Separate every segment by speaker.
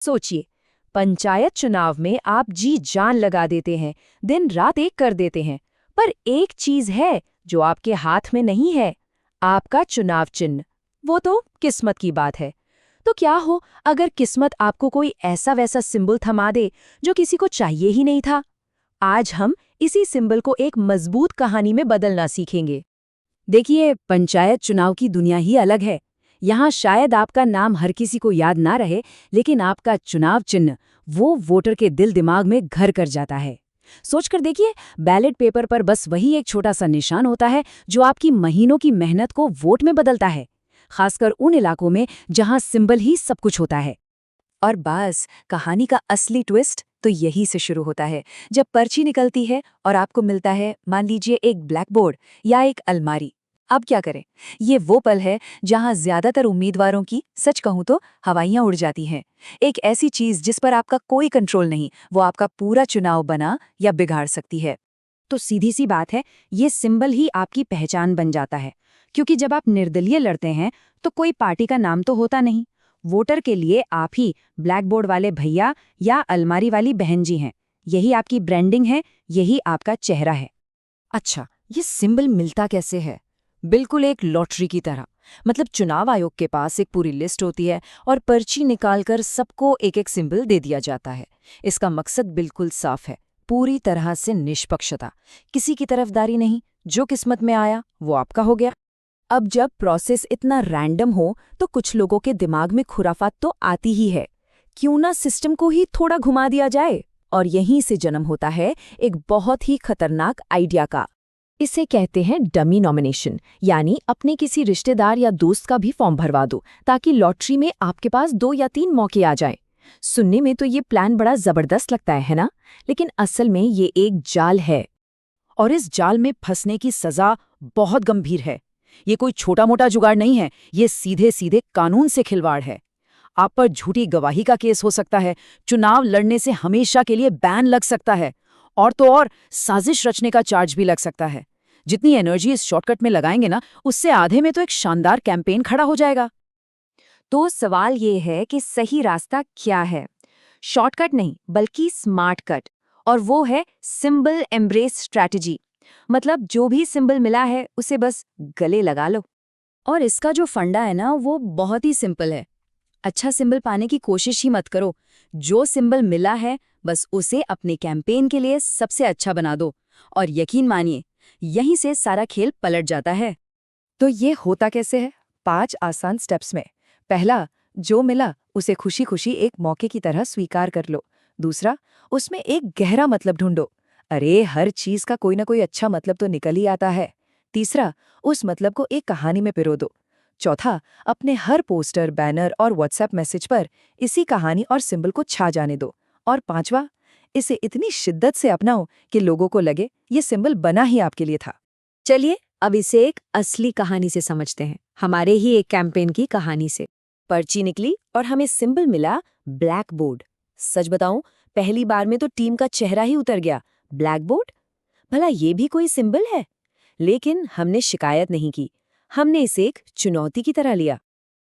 Speaker 1: सोचिए, पंचायत चुनाव में आप जी जान लगा देते हैं, दिन रात एक कर देते हैं, पर एक चीज है जो आपके हाथ में नहीं है, आपका चुनाव चिन्ह। वो तो किस्मत की बात है। तो क्या हो अगर किस्मत आपको कोई ऐसा वैसा सिंबल थमा दे जो किसी को चाहिए ही नहीं था? आज हम इसी सिंबल को एक मजबूत कहानी में बदलना सीखेंगे। देखिए, पंचायत चुनाव की दुनिया ही अलग है। यहाँ शायद आपका नाम हर किसी को याद ना रहे, लेकिन आपका चुनाव चिन्ह वो वोटर के दिल दिमाग में घर कर जाता है। सोचकर देखिए, बैलेट पेपर पर बस वही एक छोटा सा निशान होता है जो आपकी महीनों की मेहनत को वोट में बदलता है, खासकर उन इलाकों में जहाँ सिंबल ही सब कुछ होता है। और बस कहानी का असली ट्विस्ट तो यही से शुरू होता है, जब पर्ची निकलती है और आपको मिलता है, मान लीजिए, एक ब्लैक बोर्ड या एक अलमारी। अब क्या करें? ये वो पल है जहां ज्यादातर उम्मीदवारों की, सच कहूं तो, हवाइयां उड़ जाती हैं। एक ऐसी चीज जिस पर आपका कोई कंट्रोल नहीं, वो आपका पूरा चुनाव बना या बिगाड़ सकती है। तो सीधी सी बात है, ये सिंबल ही आपकी पहचान बन जाता है। क्योंकि जब आप निर्दलीय लड़ते हैं तो कोई पार्टी का नाम तो होता नहीं, वोटर के लिए आप ही ब्लैक बोर्ड वाले भैया या अलमारी वाली बहन जी हैं। यही आपकी ब्रांडिंग है, यही आपका चेहरा है। अच्छा, ये सिंबल मिलता कैसे है? बिल्कुल एक लॉटरी की तरह। मतलब चुनाव आयोग के पास एक पूरी लिस्ट होती है और पर्ची निकालकर सबको एक एक सिंबल दे दिया जाता है। इसका मकसद बिल्कुल साफ है, पूरी तरह से निष्पक्षता, किसी की तरफदारी नहीं। जो किस्मत में आया वो आपका हो गया। अब जब प्रोसेस इतना रैंडम हो तो कुछ लोगों के दिमाग में खुराफात तो आती ही है। क्यों ना सिस्टम को ही थोड़ा घुमा दिया जाए? और यहीं से जन्म होता है एक बहुत ही खतरनाक आइडिया का। इसे कहते हैं डमी नॉमिनेशन, यानी अपने किसी रिश्तेदार या दोस्त का भी फॉर्म भरवा दो ताकि लॉटरी में आपके पास 2 या 3 मौके आ जाएं। सुनने में तो ये प्लान बड़ा जबरदस्त लगता है ना? लेकिन असल में ये एक जाल है। और इस जाल में फंसने की सजा बहुत गंभीर है। ये कोई छोटा मोटा जुगाड़ नहीं है, ये सीधे सीधे कानून से खिलवाड़ है। आप पर झूठी गवाही का केस हो सकता है, चुनाव लड़ने से हमेशा के लिए बैन लग सकता है, और तो और साजिश रचने का चार्ज भी लग सकता है। जितनी एनर्जी इस शॉर्टकट में लगाएंगे ना, उससे आधे में तो एक शानदार कैंपेन खड़ा हो जाएगा। तो सवाल ये है कि सही रास्ता क्या है? शॉर्टकट नहीं, बल्कि स्मार्ट कट। और वो है सिंबल एम्ब्रेस स्ट्रैटेजी। मतलब जो भी सिंबल मिला है उसे बस गले लगा लो। और इसका जो फंडा है ना, वो बहुत ही सिंपल है। अच्छा सिंबल पाने की कोशिश ही मत करो। जो सिंबल मिला है बस उसे अपने कैंपेन के लिए सबसे अच्छा बना दो, और यकीन मानिए, यहीं से सारा खेल पलट जाता है। तो ये होता कैसे है? 5 आसान स्टेप्स में। पहला, जो मिला उसे खुशी खुशी एक मौके की तरह स्वीकार कर लो। दूसरा, उसमें एक गहरा मतलब ढूंढो। अरे, हर चीज का कोई ना कोई अच्छा मतलब तो निकल ही आता है। तीसरा, उस मतलब को एक कहानी में पिरो दो। चौथा, अपने हर पोस्टर, बैनर और व्हाट्सएप मैसेज पर इसी कहानी और सिंबल को छा जाने दो। और पांचवा, इसे इतनी शिद्दत से अपनाओ कि लोगों को लगे ये सिंबल बना ही आपके लिए था। चलिए, अब इसे एक असली कहानी से समझते हैं, हमारे ही एक कैंपेन की कहानी से। पर्ची निकली और हमें सिंबल मिला, ब्लैक बोर्ड। सच बताऊं, पहली बार में तो टीम का चेहरा ही उतर गया। Black board? भला ये भी कोई सिंबल है? लेकिन हमने शिकायत नहीं की, हमने इसे एक चुनौती की तरह लिया।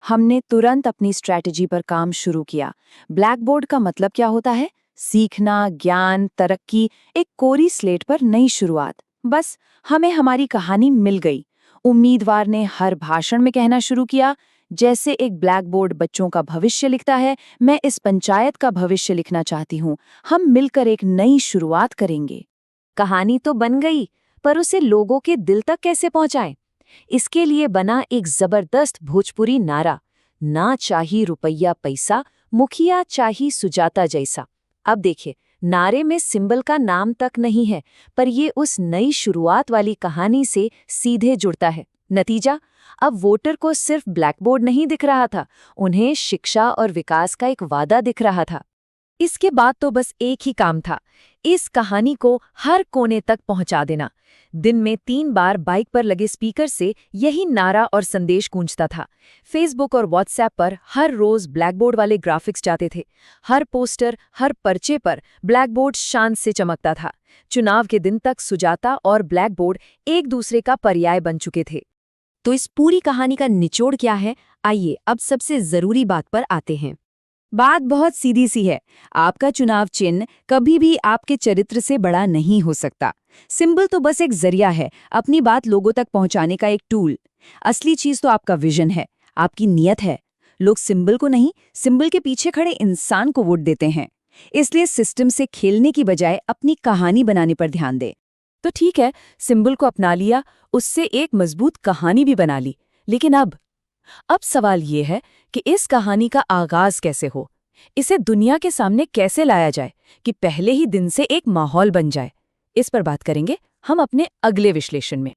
Speaker 1: हमने तुरंत अपनी स्ट्रैटेजी पर काम शुरू किया। ब्लैक बोर्ड का मतलब क्या होता है? सीखना, ज्ञान, तरक्की, एक कोरी स्लेट पर नई शुरुआत। बस हमें हमारी कहानी मिल गई। उम्मीदवार ने हर भाषण में कहना शुरू किया, जैसे एक ब्लैक बोर्ड बच्चों का भविष्य लिखता है, मैं इस पंचायत का भविष्य लिखना चाहती हूँ। हम मिलकर एक नई शुरुआत करेंगे। कहानी तो बन गई, पर उसे लोगों के दिल तक कैसे पहुंचाएं? इसके लिए बना एक जबरदस्त भोजपुरी नारा, ना चाही रुपया पैसा, मुखिया चाही सुजाता जैसा। अब देखिए, नारे में सिंबल का नाम तक नहीं है, पर ये उस नई शुरुआत वाली कहानी से सीधे जुड़ता है। नतीजा, अब वोटर को सिर्फ ब्लैकबोर्ड नहीं दिख रहा था, उन्हें शिक्षा और विकास का एक वादा दिख रहा था। इसके बाद तो बस एक ही काम था, इस कहानी को हर कोने तक पहुंचा देना। दिन में 3 बार बाइक पर लगे स्पीकर से यही नारा और संदेश गूंजता था। फेसबुक और व्हाट्सएप पर हर रोज ब्लैकबोर्ड वाले ग्राफिक्स जाते थे। हर पोस्टर, हर पर्चे पर ब्लैकबोर्ड शान से चमकता था। चुनाव के दिन तक सुजाता और ब्लैकबोर्ड एक दूसरे का पर्याय बन चुके थे। तो इस पूरी कहानी का निचोड़ क्या है? आइए अब सबसे जरूरी बात पर आते हैं।
Speaker 2: बात बहुत सीधी सी है। आपका चुनाव चिन्ह कभी भी आपके चरित्र से बड़ा नहीं हो सकता। सिंबल तो बस एक जरिया है, अपनी बात लोगों तक पहुंचाने का एक टूल। असली चीज तो आपका विजन है, आपकी नीयत है। लोग सिंबल को नहीं, सिंबल के पीछे खड़े इंसान को वोट देते हैं। इसलिए सिस्टम से खेलने की बजाय अपनी कहानी बनाने पर ध्यान दें।
Speaker 1: तो ठीक है, सिंबल को अपना लिया, उससे एक मजबूत कहानी भी बना ली, लेकिन अब सवाल ये है कि इस कहानी का आगाज कैसे हो, इसे दुनिया के सामने कैसे लाया जाए कि पहले ही दिन से एक माहौल बन जाए। इस पर बात करेंगे हम अपने अगले विश्लेषण में।